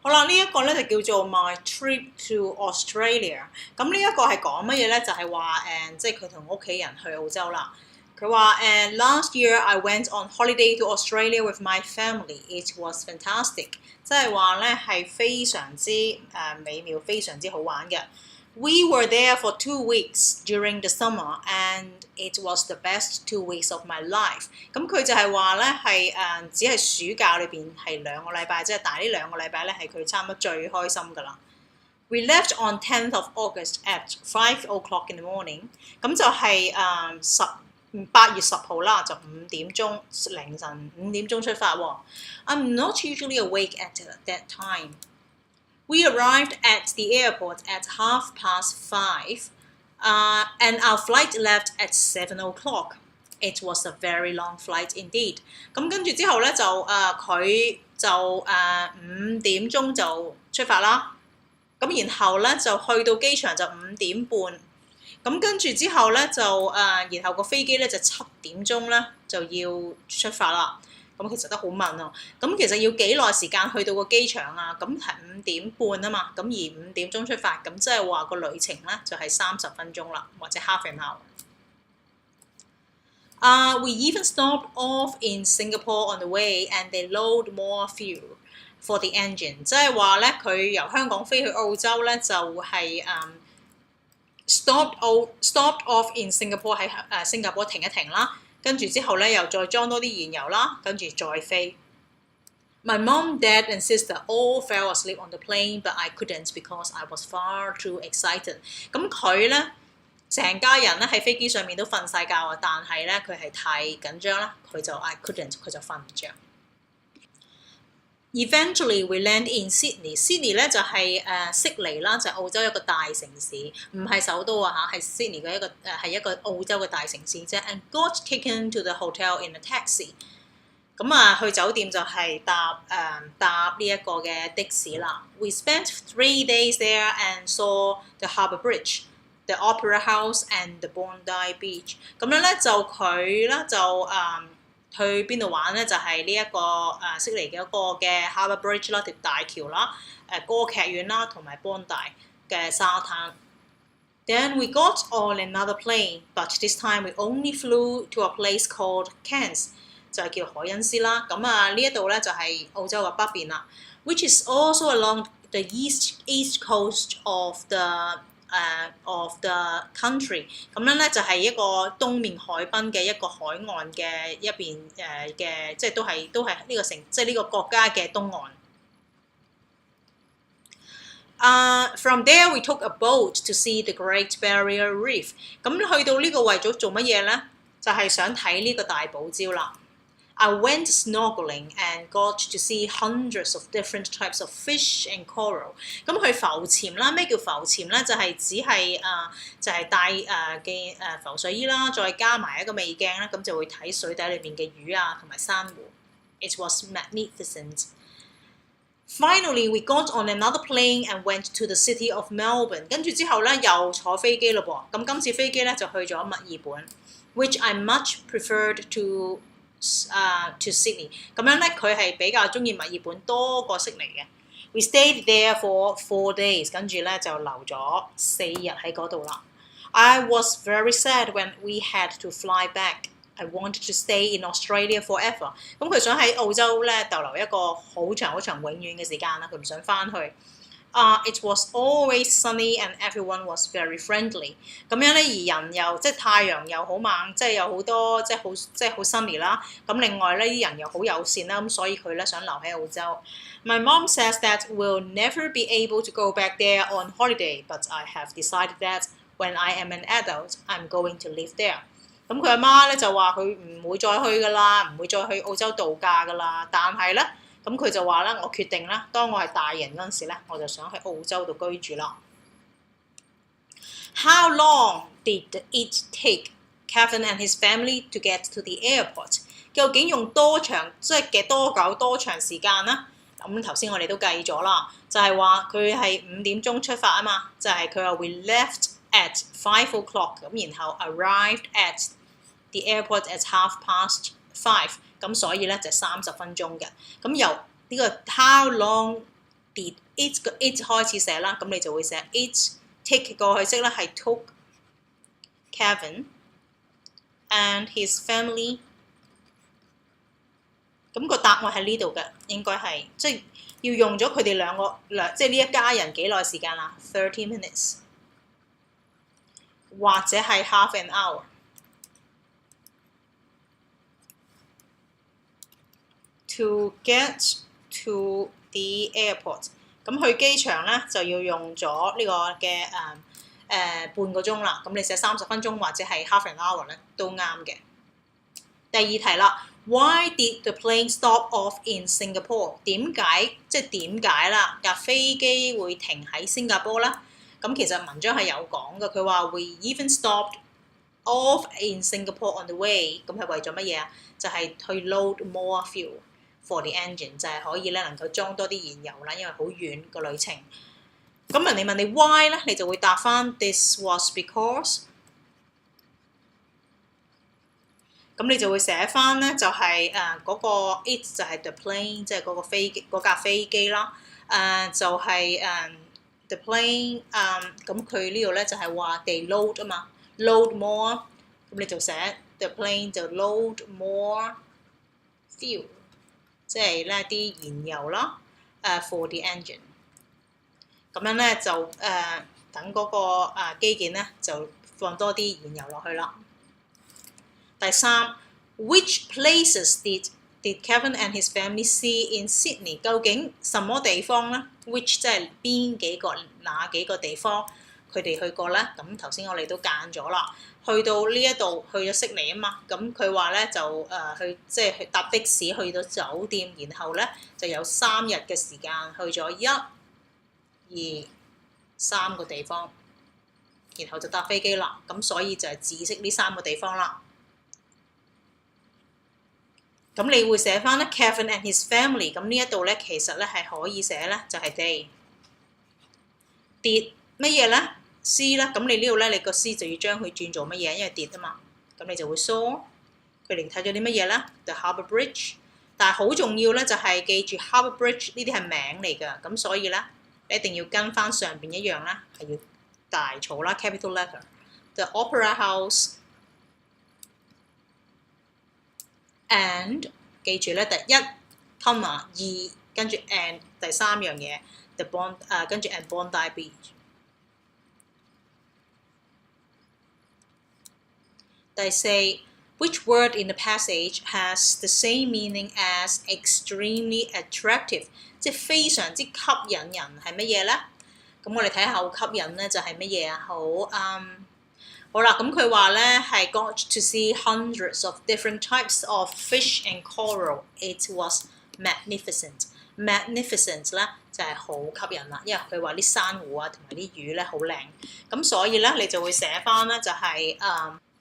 好啦，呢一個咧就叫做 My Trip to Australia。咁呢一個係講乜嘢咧？就係話即係佢同屋企人去澳洲啦。佢話last year I went on holiday to Australia with my family. It was fantastic。即係話咧係非常之美妙，非常之好玩嘅。We were there for 2 weeks during the summer, and it was the best 2 weeks of my life。咁佢就係話咧係只係暑假裏邊係2個禮拜，即係但係呢2個禮拜咧係佢差唔多最開心㗎啦。We left on 10th of August at 5 o'clock in the morning。咁就係8月10號啦，就5點鐘凌晨5點鐘出發喎。I'm not usually awake at that time。We arrived at the airport at 5:30, and our flight left at 7 o'clock. It was a very long flight indeed. 咁跟住之後咧就佢就5點鐘就出發啦。咁然後咧就去到機場就5點半。咁跟住之後咧就然後個飛機咧就7點鐘咧就要出發啦。咁其實都好問啊！咁其實要幾耐時間去到個機場啊？咁係5點半啊嘛，咁而5點鐘出發，咁即係話個旅程咧就係30分鐘啦，或者 half an hour。We even stopped off in Singapore on the way, and they load more fuel for the engine。即係話咧，佢由香港飛去澳洲咧，就係stopped off in Singapore 喺新加坡停一停啦。跟住之後咧，又再裝多啲燃油啦，跟住再飛。My mom, dad and sister all fell asleep on the plane, but I couldn't because I was far too excited。咁佢咧，成家人咧喺飛機上面都瞓晒覺啊，但係咧佢係太緊張啦，佢就 I couldn't， 佢就瞓唔着。Eventually we land in Sydney。Sydney 咧就係悉尼啦，就係澳洲一個大城市，唔係首都啊嚇，係 Sydney 嘅係一個澳洲嘅大城市啫。And got taken to the hotel in a taxi。咁去酒店就係搭呢一個嘅的士啦。We spent 3 days there and saw the Harbour Bridge, the Opera House and the Bondi Beach。咁樣咧就佢咧就去邊度玩咧？就係呢一個悉尼嘅一個嘅 Harbour Bridge 啦，條大橋啦，歌劇院啦，同埋 Bondi 嘅沙灘。Then we got on another plane, but this time we only flew to a place called Cairns， 就係叫海恩斯啦。咁呢一度咧就係澳洲嘅北邊啦 ，which is also along the east coast of the country。咁樣咧就係一個東面海濱嘅一個海岸嘅一邊嘅，即係都係呢個城，即係呢個國家嘅東岸。From there we took a boat to see the Great Barrier Reef。咁去到呢個為咗做乜嘢咧？就係想睇呢個大堡礁啦。I went snorkeling and got to see hundreds of different types of fish and coral。咁去浮潛啦，咩叫浮潛咧？就係只係就係戴嘅浮水衣啦，再加埋一個微鏡啦，咁就會睇水底裏面嘅魚啊同埋珊瑚。It was magnificent. Finally, we got on another plane and went to the city of Melbourne。跟住之後咧，又坐飛機咯噃。咁今次飛機咧就去咗墨爾本 ，which I much preferred to Sydney。咁樣咧，佢係比較中意墨爾本多過悉尼嘅。We stayed there for 4 days， 跟住咧就留咗4日喺嗰度啦。I was very sad when we had to fly back。I wanted to stay in Australia forever。咁佢想喺澳洲咧逗留一個好長永遠嘅時間啦，佢唔想翻去。It was always sunny and everyone was very friendly。咁樣咧，而人又即係太陽又好猛，即係有好多即係好 sunny 啦。咁另外咧，啲人又好友善啦，咁所以佢咧想留喺澳洲。My mom says that we'll never be able to go back there on holiday, but I have decided that when I am an adult, I'm going to live there。咁佢阿媽咧就話佢唔會再去噶啦，唔會再去澳洲度假噶啦。但係咧，咁佢就話咧，我決定啦，當我係大人嗰陣時咧，我就想喺澳洲度居住啦。How long did it take Kevin and his family to get to the airport？ 究竟用多長時間呢？咁頭先我哋都計咗啦，就係話佢係5點鐘出發啊嘛，就係佢話 we left at 5 o'clock， 咁然後 arrived at the airport at 5:30，咁所以咧就30分鐘嘅。咁由呢個 how long did it 個 it 開始寫啦，咁你就會寫 it take 過去式咧係 took Kevin and his family。咁個答案喺呢度嘅，應該係即係要用咗佢哋即係呢一家人幾耐時間啦？30 minutes 或者係 half an hour。To get to the airport， 咁去機場咧就要用咗呢個嘅半個鐘啦。咁你寫30分鐘或者係 half an hour 咧都啱嘅。第二題啦 ，Why did the plane stop off in Singapore？ 點解啦？架飛機會停喺新加坡啦？咁其實文章係有講嘅，佢話 We even stopped off in Singapore on the way， 咁係為咗乜嘢啊？就係去 load more fuel。For the engine 就係可以咧能夠裝多啲燃油啦，因為好遠個旅程。咁人哋問你 why 咧，你就會答翻 This was because。咁你就會寫翻咧就係嗰個 it 就係 the plane， 即係嗰個嗰架飛機啦。就係the plane， 咁佢呢度咧就係話 they load 啊嘛 ，load more， 咁你就寫 the plane 就 load more fuel。即係咧啲燃油啦，for the engine， 咁樣咧就等嗰個機件咧就放多啲燃油落去啦。第三 ，Which places did Kevin and his family see in Sydney？ 究竟什麼地方咧 ？Which 即係哪幾個地方佢哋去過咧？咁頭先我哋都揀咗啦。去到呢一度去咗悉尼啊嘛，咁佢話咧就去搭的士去到酒店，然後咧就有3日嘅時間去咗1、2、3個地方，然後就搭飛機啦。咁所以就係指識呢3個地方啦。咁你會寫翻咧 Kevin and his family， 咁呢一度咧其實咧係可以寫咧就係 they did 乜嘢咧？C 啦，咁你呢度咧，你個 C 就要將佢轉做乜嘢？因為跌啊嘛，咁你就會 saw 佢哋睇咗啲乜嘢咧 ？The Harbour Bridge， 但係好重要咧，就係記住 Harbour Bridge 呢啲係名嚟㗎，咁所以咧你一定要跟翻上邊一樣啦，係要大草啦 ，capital letter。The Opera House and 記住咧，第1 comma 2跟住 and 第3樣嘢 the Bond 跟住 and Bondi Beach。第4 ，which word in the passage has the same meaning as extremely attractive？ 即係非常之吸引人係乜嘢咧？咁我哋睇下好吸引咧就係乜嘢啊？好啦，咁佢話咧係 got to see hundreds of different types of fish and coral. It was magnificent. Magnificent 咧就係好吸引啦，因為佢話啲珊瑚啊同埋啲魚咧好靚，咁所以咧你就會寫翻咧就係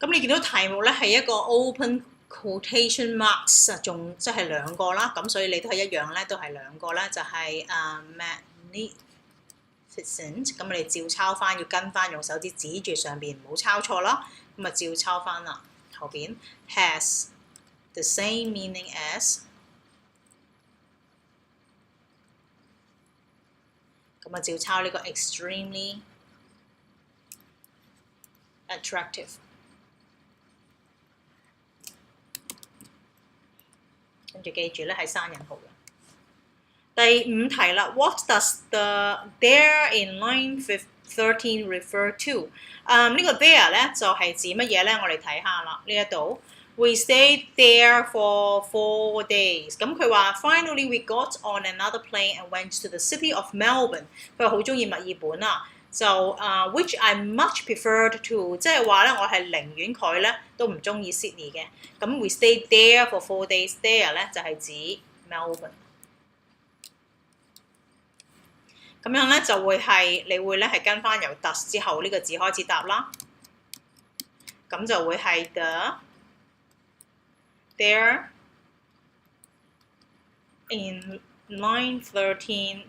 咁你見到題目咧係一個 open quotation marks 仲即係2個啦，咁所以你都係一樣咧，都係2個咧，就係magnificent。咁你照抄翻，要跟翻用手指指住上邊，唔好抄錯啦。咁啊照抄翻啦，後邊 has the same meaning as， 咁啊照抄呢個 extremely attractive。跟住記住咧係生引號嘅。第5題啦 ，What does the there in line 13 refer to？ 呢個 there 咧就係指乜嘢咧？我哋睇下啦，呢一度 We stayed there for 4 days。咁佢話 Finally we got on another plane and went to the city of Melbourne。佢話好中意墨爾本啊。就which I much preferred to， 即係話咧，我係寧願佢咧都唔中意 Sydney 嘅。咁 we stayed there for 4 days，there 咧就係指 Melbourne。咁樣咧就會係你會咧係跟翻由 does 之後呢個字開始答啦。咁就會係 there in line 13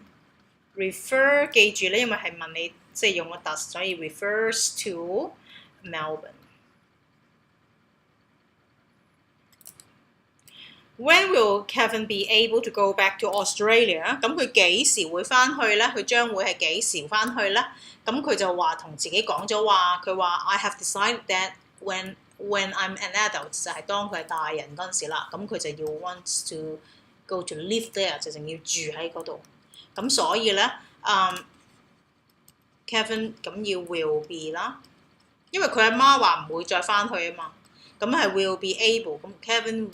refer， 記住咧，因為係問你。即係用個 does， 所以 refers to Melbourne。When will Kevin be able to go back to Australia？ 咁佢幾時會翻去咧？佢將會係幾時翻去咧？咁佢就話同自己講咗話，佢話 I have decided that when I'm an adult 就係當佢係大人嗰陣時啦，咁佢就要 wants to go to live there， 就仲要住喺嗰度。咁所以咧，Kevin 咁要 will be 啦，因為佢阿媽話唔會再翻去啊嘛，咁係 will be able， 咁 Kevin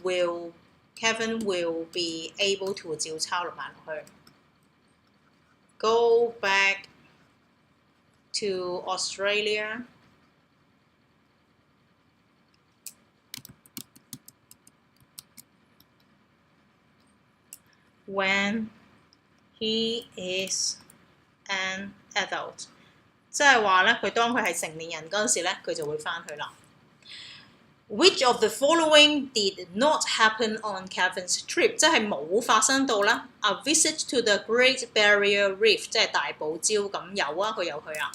will be able to 照抄落埋落去。Go back to Australia when he is an adult， 即係話咧，佢當佢係成年人嗰陣時咧，佢就會翻去啦。Which of the following did not happen on Kevin's trip？ 即係冇發生到啦。A visit to the Great Barrier Reef， 即係大堡礁咁有啊，佢有去啊。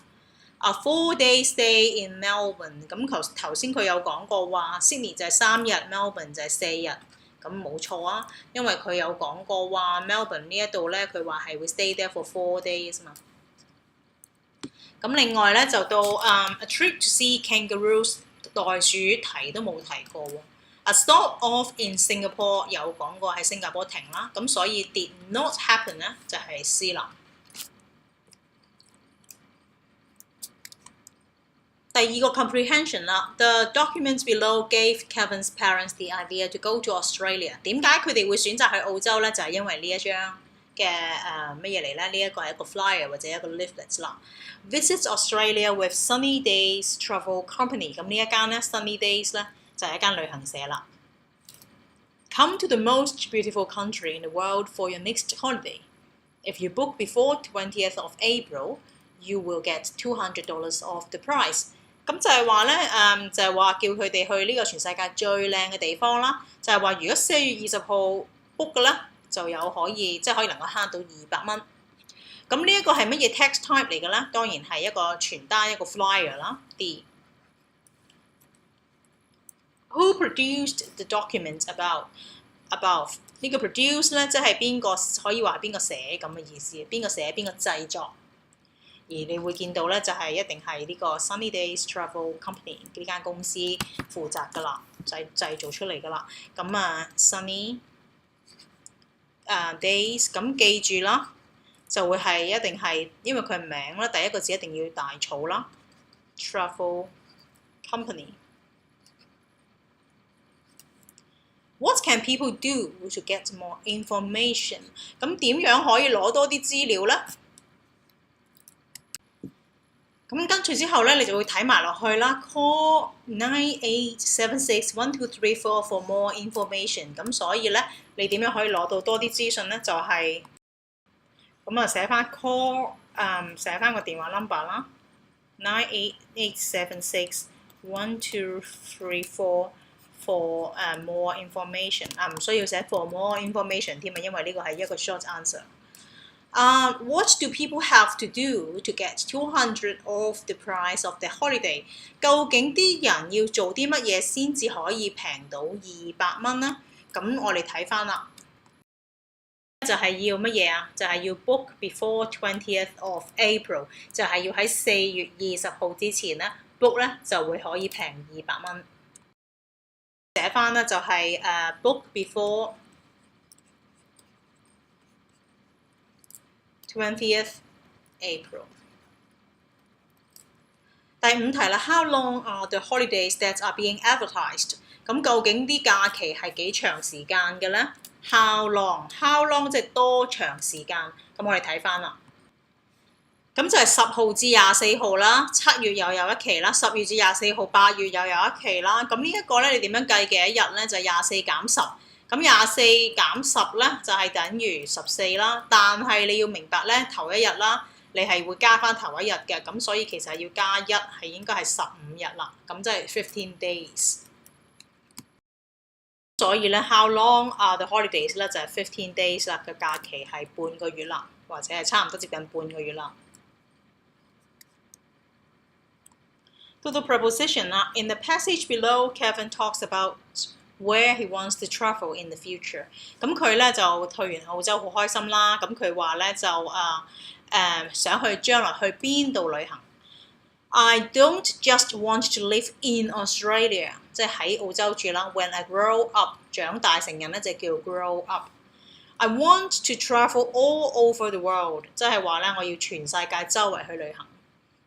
A 4-day stay in Melbourne， 咁頭先佢有講過話 Sydney 就係3日 ，Melbourne 就係4日，咁冇錯啊，因為佢有講過話 Melbourne 呢一度咧，佢話係會 stay there for 4 days 嘛。咁另外咧就到a trip to see kangaroos。袋鼠提都冇提過喎。A stop off in Singapore 有講過喺新加坡停啦，咁所以 did not happen 咧就係 C 啦。第二個 comprehension 啦 ，The documents below gave Kevin's parents the idea to go to Australia。點解佢哋會選擇去澳洲咧？就係因為呢一張嘅乜嘢嚟咧？呢一個係一個 flyer 或者一個 leaflet 啦。Visits Australia with Sunny Days Travel Company， 咁呢一間咧 Sunny Days 咧就係一間旅行社啦。Come to the most beautiful country in the world for your next holiday. If you book before 20th of April, you will get $200 off the price。咁就係話咧，就係話叫佢哋去呢個全世界最靚嘅地方啦。就係話如果4月20號 book 嘅咧，就有可以即係可以能夠慳到200蚊。咁呢一個係乜嘢 text type 嚟嘅咧？當然係一個傳單，一個 flyer 啦。D。Who produced the document above？ 呢個 produce 咧，即係邊個可以話邊個寫咁嘅意思？邊個寫邊個製作？而你會見到咧，就係一定係呢個 Sunny Days Travel Company 呢間公司負責㗎啦，製造出嚟㗎啦。咁Sunny Days， 咁記住啦。就會係一定係，因為佢係名啦，第一個字一定要大草啦。Travel Company。What can people do to get more information？ 咁點樣可以攞多啲資料咧？咁跟住之後咧，你就會睇埋落去啦。Call 98761234 for more information。咁所以咧，你點樣可以攞到多啲資訊咧？就係咁寫翻 call， 寫翻個電話 number 啦 ，988761234 for more information。唔需要寫 for more information 添啊，因為呢個係一個 short answer。What do people have to do to get $200 off the price of their holiday？ 究竟啲人要做啲乜嘢先至可以平到200蚊呢？咁我哋睇翻啦。就係要乜嘢啊？就係要 book before 20th of April， 就係要喺4月20號之前咧 book 咧就會可以平200蚊。寫翻咧就係book before 20th April。第5題啦 ，How long are the holidays that are being advertised？ 咁究竟啲假期係幾長時間嘅咧？How long 即係多長時間？咁我哋睇翻啦。咁就係10號至24號啦，7月又有一期啦，10月至24號，8月又有一期啦。咁呢一個咧，你點樣計幾多日咧？就係24減10。咁24減10咧，就係等於14啦。但係你要明白咧，頭一日啦，你係會加翻頭一日嘅，咁所以其實要加1係應該係15日啦。咁即係15 days。所以咧 ，how long are the holidays 咧就係15 days 啦，嘅假期係半個月啦，或者係差唔多接近半個月啦。到到 preposition 啦 ，in the passage below, Kevin talks about where he wants to travel in the future。咁佢咧就去完澳洲好開心啦。咁佢話咧就想去將來去邊度旅行。I don't just want to live in Australia， 即係喺澳洲住啦。When I grow up， 長大成人咧就叫 grow up。I want to travel all over the world， 即係話咧我要全世界周圍去旅行。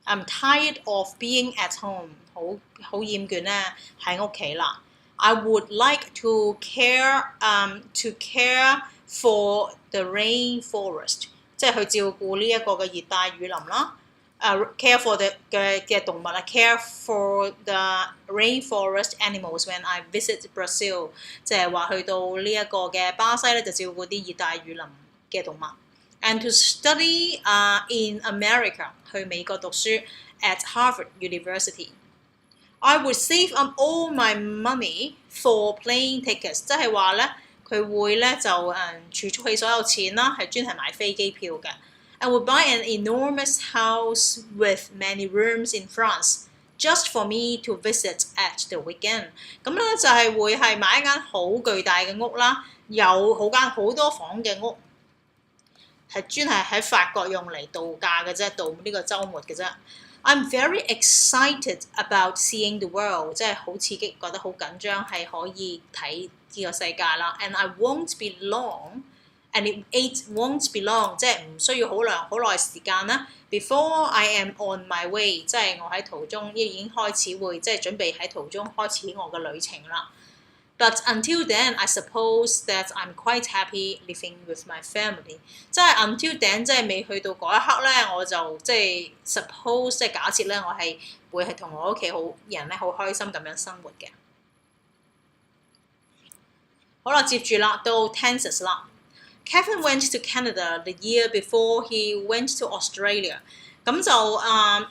I'm tired of being at home， 好厭倦咧喺屋企啦。I would like to care for the rainforest， 即係去照顧呢一個嘅熱帶雨林啦。care for 嘅動物啦 ，care for the rainforest animals when I visit Brazil， 即係話去到呢一個嘅巴西咧，就照顧啲熱帶雨林嘅動物。And to study in America， 去美國讀書 at Harvard University。I would save up all my money for plane tickets， 即係話咧佢會咧就儲蓄起所有錢啦，係專係買飛機票嘅。I would buy an enormous house with many rooms in France just for me to visit at the weekend。咁咧就係會係買一間好巨大嘅屋啦，有好多房嘅屋，係專係喺法國用嚟度假嘅啫，度呢個週末嘅啫。I'm very excited about seeing the world， 即係好刺激，覺得好緊張，係可以睇呢個世界啦。And I won't be long。And it won't be long， 即係唔需要好耐時間啦。Before I am on my way， 即係我喺途中已經開始會即係準備喺途中開始我嘅旅程啦。But until then, I suppose that I'm quite happy living with my family。即係 until then， 即係未去到嗰一刻咧，我就即係 suppose 即係假設咧，我係會係同我屋企人咧好開心咁樣生活嘅。好啦，接住啦，到 tenses 啦。Kevin went to Canada the year before he went to Australia。咁就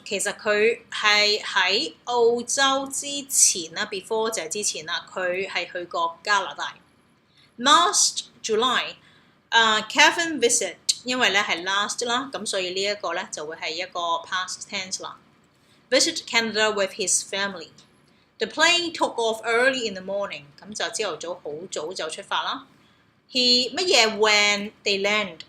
其實佢係喺澳洲之前啦 ，before 就係之前啦，佢係去過加拿大。Last July，Kevin visit， 因為咧係 last 啦，咁所以呢一個咧就會係一個 past tense 啦。Visit Canada with his family。The plane took off early in the morning， 咁就朝頭早好早就出發啦。He 乜嘢 when they land，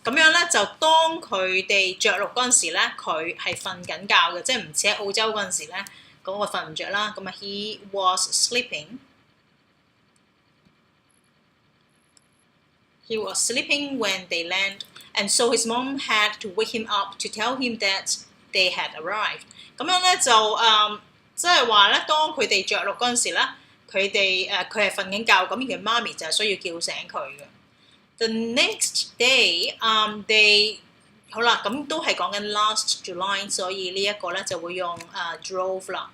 咁樣咧就當佢哋着陸嗰陣時咧，佢係瞓緊覺嘅，即係唔似喺澳洲嗰陣時咧嗰個瞓唔着啦。咁啊 ，he was sleeping。He was sleeping when they land, and so his mom had to wake him up to tell him that they had arrived。咁樣咧就即係話咧，當佢哋着陸嗰陣時咧。佢係瞓緊覺，咁佢媽咪就係需要叫醒佢嘅。The next day， 好啦，咁都係講緊 last July， 所以呢一個咧就會用drove 啦。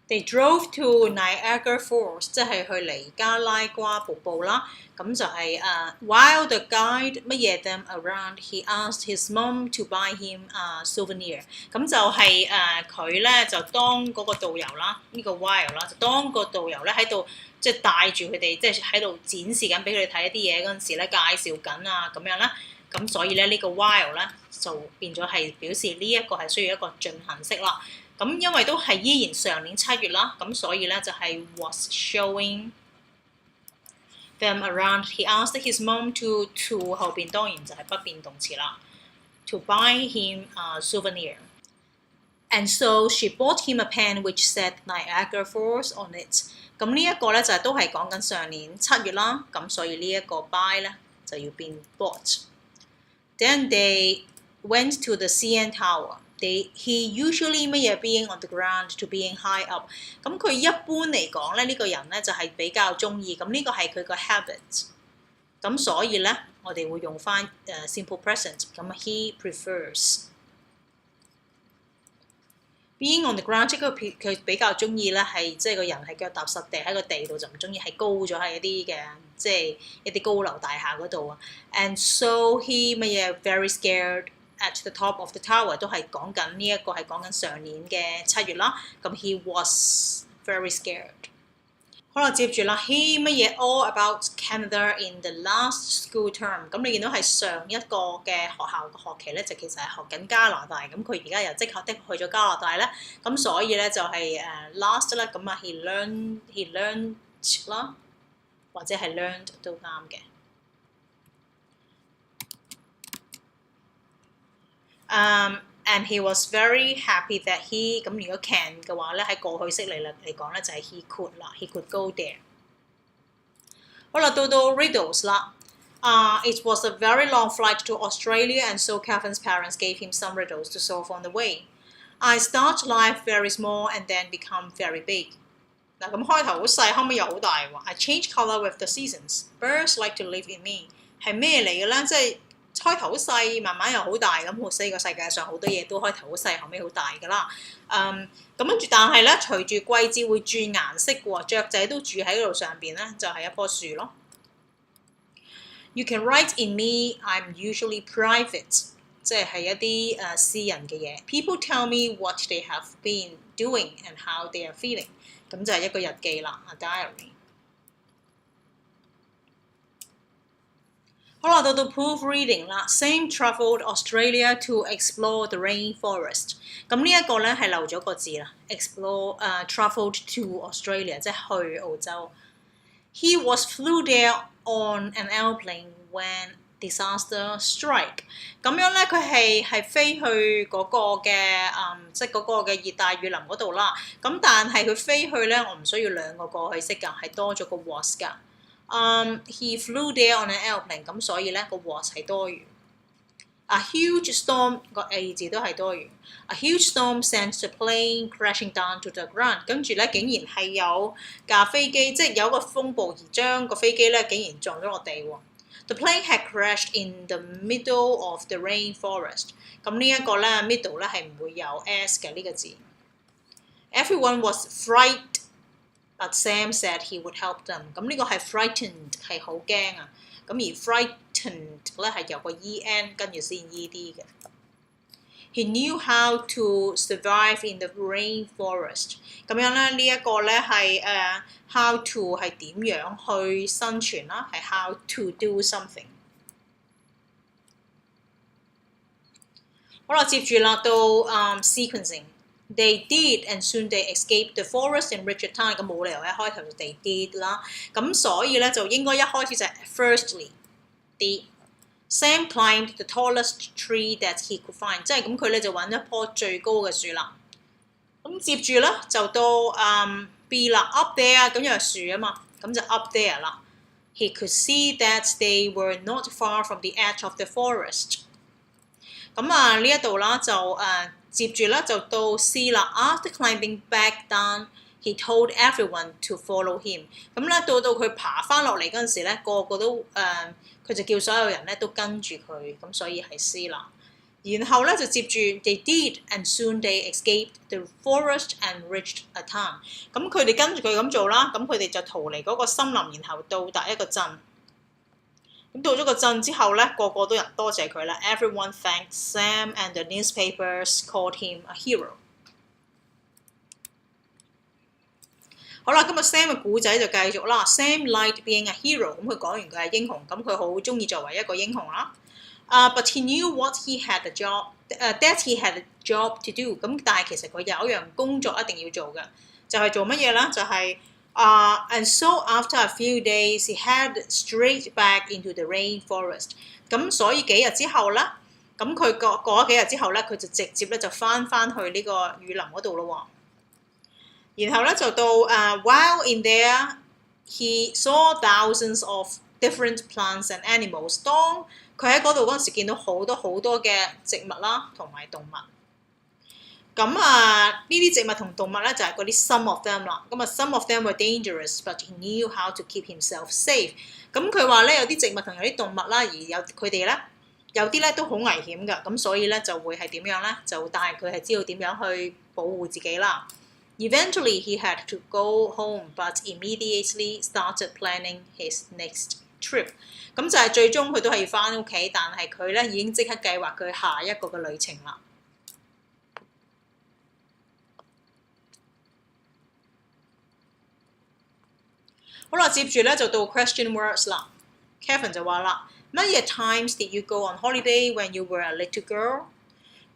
They drove to Niagara Falls， 即係去尼加拉瓜瀑布啦。咁就係while the guide 乜嘢 them around，he asked his mom to buy him a souvenir。咁就係佢咧就當嗰個導遊啦，呢個 while 啦，就當個導遊咧喺度即係帶住佢哋，即係喺度展示緊俾佢哋睇一啲嘢嗰陣時咧，介紹緊啊咁樣啦。咁所以咧呢個 while 咧就變咗係表示呢一個係需要一個進行式啦。咁因為都係依然上年7月啦，咁所以咧就係 was showing them around. He asked his mom to 後邊當然就係不變動詞啦 ，to buy him a souvenir. And so she bought him a pen which said Niagara Falls on it. 咁呢一個咧就係都係講緊上年7月啦，咁所以呢一個 buy 咧就要變 bought. Then they went to the CN Tower.He usually 乜嘢 being on the ground to being high up。咁佢一般嚟講咧，呢個人咧就係比較中意，咁呢個係佢個 habit。咁所以咧，我哋會用翻simple present。咁 he prefers being on the ground， 即係佢比較中意咧係即係個人係腳踏實地喺個地度，就唔中意係高咗喺一啲嘅即係一啲高樓大廈嗰度啊。And so he 乜嘢 very scared。At the top of the tower 都係講緊呢一個係講緊上年嘅7月啦，咁 he was very scared。好啦，接住啦 ，he 乜嘢 all about Canada in the last school term。咁你見到係上一個嘅學校嘅學期咧，就其實係學緊加拿大，咁佢而家又即刻的去咗加拿大咧，咁所以咧就係last 啦，咁啊 he learned 啦，或者係 learned 都啱嘅。And he was very happy that he 咁如果 can 嘅話咧，喺過去式嚟講咧就係 he could 啦 ，he could go there。好啦，到 riddles 啦。It was a very long flight to Australia, and so Kevin's parents gave him some riddles to solve on the way. I start life very small and then become very big. 嗱咁開頭好細，後尾又好大喎。I change colour with the seasons. Birds like to live in me. 係咩嚟嘅咧？即係開頭好細，慢慢又好大咁。好似個世界上好多嘢都開頭好細，後尾好大㗎啦。咁跟住，但係咧，隨住季節會轉顏色喎，雀仔都住喺度上邊咧，就係一棵樹咯。You can write in me. I'm usually private. 即係一啲私人嘅嘢。People tell me what they have been doing and how they are feeling. 咁就係一個日記啦 ，a diary。好啦，到 proofreading 啦。Sam travelled Australia to explore the rainforest。咁呢一個咧係漏咗個字啦 ，explore travelled to Australia， 即係去澳洲。He was flew there on an airplane when disaster strike。咁樣咧，佢係飛去嗰個嘅即係嗰個嘅熱帶雨林嗰度啦。咁但係佢飛去咧，我唔需要兩個過去式㗎，係多咗個 was 㗎。He flew there on an airplane， 咁所以咧個 was 係多餘。A huge storm 個 A 字都係多餘。A huge storm sent the plane crashing down to the ground。跟住咧，竟然係有架飛機，即係有個風暴而將個飛機咧，竟然撞咗落地喎。The plane had crashed in the middle of the rainforest。咁呢一個咧 middle 咧係唔會有 s 嘅呢個字。Everyone was frightened。But Sam said he would help them。咁呢個係 frightened 係好驚啊。咁而 frightened 咧係有個 en 跟住先 ed 嘅。He knew how to survive in the rainforest。咁樣咧呢一個咧係how to 係點樣去生存啦，係 how to do something。好啦，接住啦到sequencing。They did, and soon they escaped the forest and reached a town。咁冇理由一開頭就 they did 啦，咁所以咧就應該一開始就係 firstly did。Sam climbed the tallest tree that he could find， 即係咁佢咧就揾一棵最高嘅樹啦。咁接住咧就到B 啦 ，up there 咁又係樹啊嘛，咁就 up there 啦。He could see that they were not far from the edge of the forest。咁呢一度啦就接住咧就到 C 啦。After climbing back down, he told everyone to follow him。咁咧到佢爬翻落嚟嗰陣時咧，個個都佢就叫所有人咧都跟住佢，咁所以係 C 啦。然後咧就接住 they did, and soon they escaped the forest and reached a town。咁佢哋跟住佢咁做啦，咁佢哋就逃離嗰個森林，然後到達一個鎮。咁到咗個鎮之後咧，個個都人多謝佢啦。Everyone thanked Sam, and the newspapers called him a hero。好啦，今日 Sam 嘅故仔就繼續啦。Sam liked being a hero， 咁佢講完佢係英雄，咁佢好中意作為一個英雄啦。But he knew what he had a job, that he had a job to do。咁但係其實佢有一樣工作一定要做嘅，就係做乜嘢咧？就係and so after a few days, he headed straight back into the rainforest。咁所以幾日之後咧，咁佢過咗幾日之後咧，佢就直接咧就翻去呢個雨林嗰度咯喎。然後咧就到while in there, he saw thousands of different plants and animals。當佢喺嗰度嗰陣時，見到好多嘅植物啦，同埋動物。咁呢啲植物同動物咧就係嗰啲 some of them 啦。咁some of them were dangerous, but he knew how to keep himself safe。咁佢話咧有啲植物同有啲動物啦，而佢哋咧有啲咧都好危險㗎。咁所以咧就會係點樣咧？但係佢係知道點樣去保護自己啦。Eventually, he had to go home, but immediately started planning his next trip。咁就係最終佢都係要翻屋企，但係佢咧已經即刻計劃佢下一個嘅旅程啦。好啦，接住咧就到 question words 啦。Kevin 就話啦，乜嘢 times did you go on holiday when you were a little girl？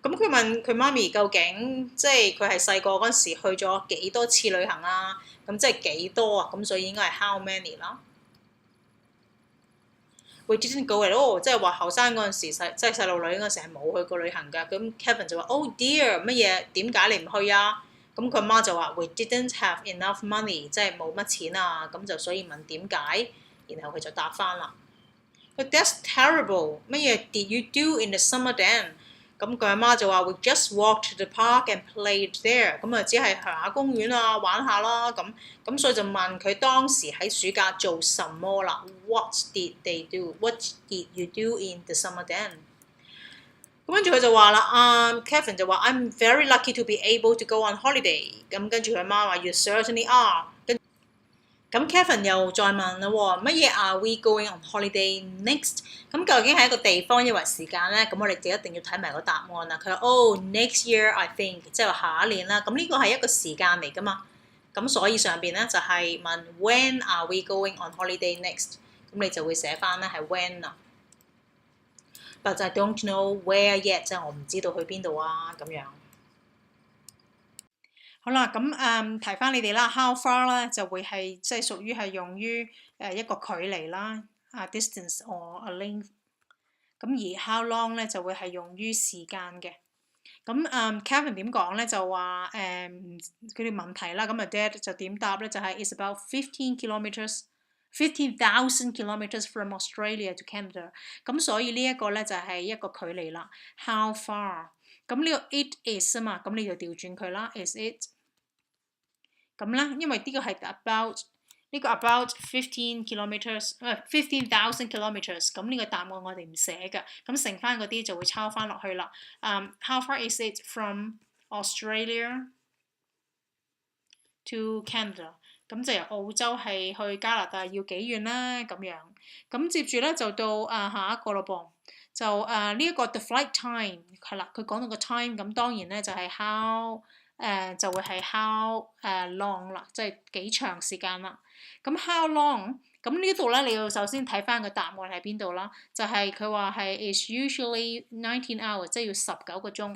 咁佢問佢媽咪究竟即係佢係細個嗰陣時去咗幾多次旅行啊？咁即係幾多啊？咁所以應該係 how many 啦。We didn't go at all， 即係話後生嗰陣時即係細路女嗰陣時係冇去過旅行㗎。咁 Kevin 就話：Oh dear，乜嘢？點解你唔去啊？咁佢媽就話：We didn't have enough money， 即係冇乜錢啊。咁就所以問點解，然後佢就答翻啦。That's terrible， 乜嘢 did you do in the summer then？ 咁佢阿媽就話：We just walked to the park and played there。咁啊，只係行下公園啊，玩下啦。咁所以就問佢當時喺暑假做什麼啦 ？What did they do? What did you do in the summer then？ 咁跟住佢就話啦，Kevin 就話 I'm very lucky to be able to go on holiday。咁跟住佢阿媽話 You certainly are。咁 Kevin 又再問啦喎，乜嘢 Are we going on holiday next？ 咁究竟係一個地方抑或時間咧？咁我哋就一定要睇埋個答案啦。佢話next year I think， 即係話下一年啦。咁呢個係一個時間嚟噶嘛。咁所以上邊咧就係問 When are we going on holiday next？ 咁你就會寫翻咧係 when 啦。But I don't know where yet， 即係我唔知道去邊度啊咁樣。好啦，咁提翻你哋啦 ，how far 咧就會係即係屬於係用於一個距離啦，distance or a length。咁而 how long 咧就會係用於時間嘅。咁Kevin 點講咧就話佢哋問題啦，咁啊 Dad 就點答咧就係 It's about 15,000 kilometers from Australia to Canada。咁所以呢一個咧就係一個距離啦。How far？ 咁呢個 it is 啊嘛，咁你就調轉佢啦 ，is it？ 咁咧，因為呢個係 about 呢個 about 15,000 kilometers，咁呢個答案我哋唔寫嘅，咁剩翻嗰啲就會抄翻落去啦。How far is it from Australia to Canada？ 咁就由澳洲係去加拿大要幾遠咧？咁樣，咁接住咧就到下一個咯噃，就呢一個 the flight time 係啦，佢講到個 time， 咁當然咧就係 how。就會係 how long 啦，即係幾長時間啦。咁 how long？ 咁呢度咧，你要首先睇翻個答案喺邊度啦。就係佢話係 is usually 19 hours， 即係要19個鐘。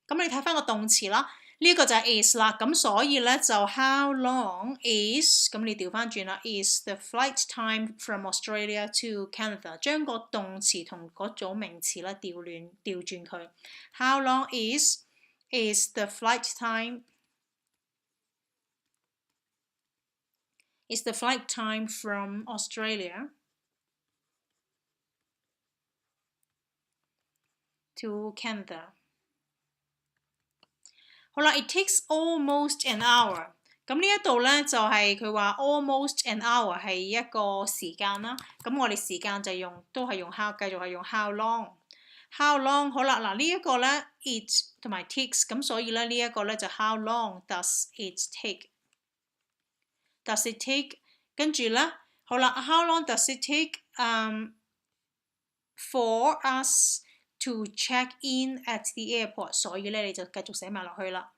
咁你睇翻個動詞啦，呢、個就係 is 啦。咁所以咧就 how long is， 咁你調翻轉啦 is the flight time from Australia to Canada， 將個動詞同嗰組名詞咧調轉佢。How long is the flight time from Australia to Canada。 好啦 ，it takes almost an hour。 咁呢一度咧就係佢話 almost an hour 係一個時間啦。咁我哋時間就都係用 how， 繼續係用 how long。How long 好啦，嗱呢一個咧 it 同埋 takes， 咁所以咧呢一個咧就 how long does it take？Does it take？ 跟住咧好啦 ，how long does it take for us to check in at the airport？ 所以咧你就繼續寫埋落去啦。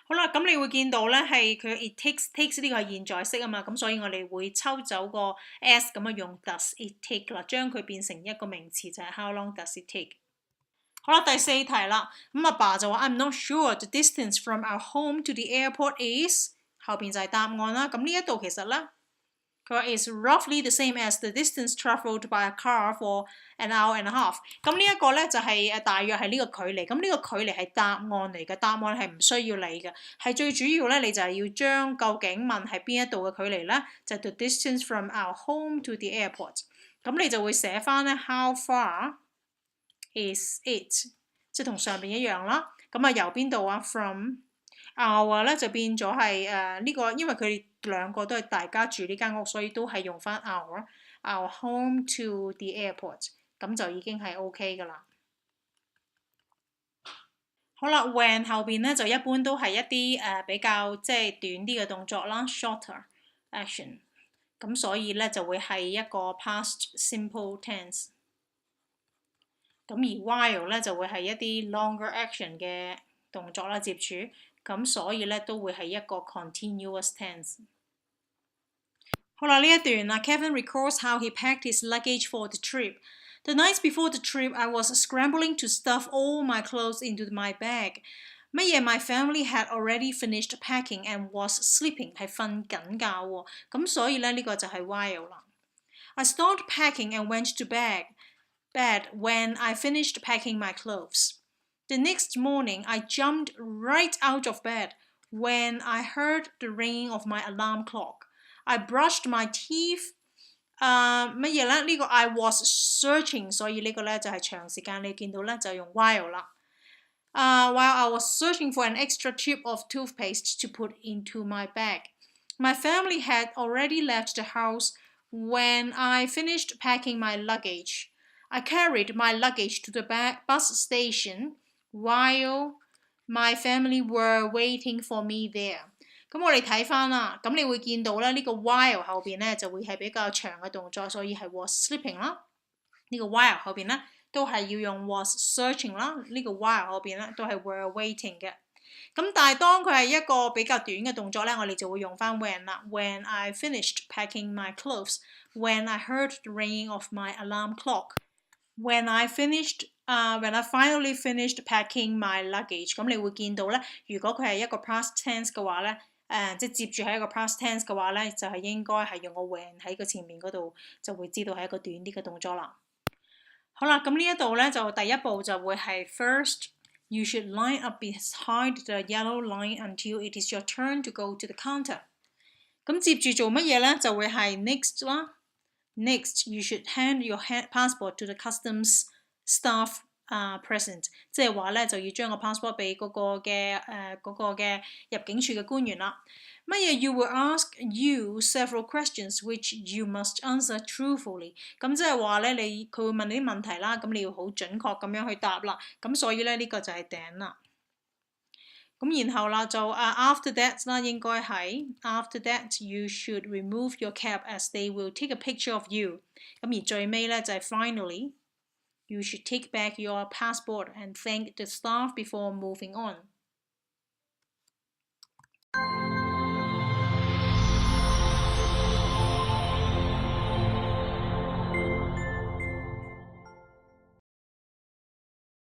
好啦，咁你會見到咧係佢 it takes 呢個係現在式啊嘛，咁所以我哋會抽走個 s 咁啊用 does it take 啦，將佢變成一個名詞就係 how long does it take。好啦，第四題啦，咁阿爸就話 I'm not sure the distance from our home to the airport is， 後邊就係答案啦。咁呢一度其實咧，佢話 is roughly the same as the distance travelled by a car for an hour and a half。咁呢一個咧就係大約係呢個距離。咁呢個距離係答案嚟嘅，答案係唔需要理嘅，係最主要咧你就係要將究竟問係邊一度嘅距離咧，就係 the distance from our home to the airport。咁你就會寫翻咧 how far is it， 即係同上邊一樣啦。咁啊由邊度啊 from our 咧就變咗係呢個，因為佢哋兩個都係大家住呢間屋，所以都係用翻 our home to the airport， 咁就已經係 OK 噶啦。好啦 ，when 後邊咧就一般都係一啲比較即係短啲嘅動作啦 ，shorter action， 咁所以咧就會係一個 past simple tense。咁而 while 咧就會係一啲 longer action 嘅動作啦，接住。咁咁所以咧都會係一個 continuous tense。好啦，呢一段啦 Kevin recalls how he packed his luggage for the trip. The night before the trip, I was scrambling to stuff all my clothes into my bag. 乜嘢 my family had already finished packing and was sleeping 係瞓緊覺喎，咁所以咧呢個就係 while 啦。I started packing and went to bed when I finished packing my clothes. The next morning, I jumped right out of bed when I heard the ringing of my alarm clock. I brushed my teeth. 乜嘢咧？呢個 I was searching， 所以呢個咧就係長時間你見到咧就用 while 啦。While I was searching for an extra tube of toothpaste to put into my bag, my family had already left the house when I finished packing my luggage. I carried my luggage to the bus station while my family were waiting for me there. 咁我哋睇翻啦，咁你會見到咧呢個 while 後邊咧就會係比較長嘅動作，所以係 was sleeping 啦。呢個 while 後邊咧都係要用 was searching 啦。呢個 while 後邊咧都係 were waiting 嘅。咁但係當佢係一個比較短嘅動作咧，我哋就會用翻 when 啦。When I finished packing my clothes, when I heard the ringing of my alarm clock, when I finally finished packing my luggage。咁你會見到咧，如果佢係一個 past tense 嘅話咧，即係接住喺一個 past tense 嘅話咧，就係應該係用個 when 喺個前面嗰度，就會知道係一個短啲嘅動作啦。好啦，咁呢一度咧就第一步就會係 first, you should line up behind the yellow line until it is your turn to go to the counter。咁接住做乜嘢咧？就會係 next 啦。Next, you should hand your passport to the customs staff present， 即係話咧就要將個 passport 俾嗰個嘅入境處嘅官員啦。乜嘢 you will ask you several questions which you must answer truthfully。咁即係話咧佢會問你啲問題啦，咁你要好準確咁樣去答啦。咁所以咧呢個就係頂啦。咁然後啦就after that 啦，應該係 after that you should remove your cap as they will take a picture of you。咁而最尾咧就係 finally。You should take back your passport and thank the staff before moving on。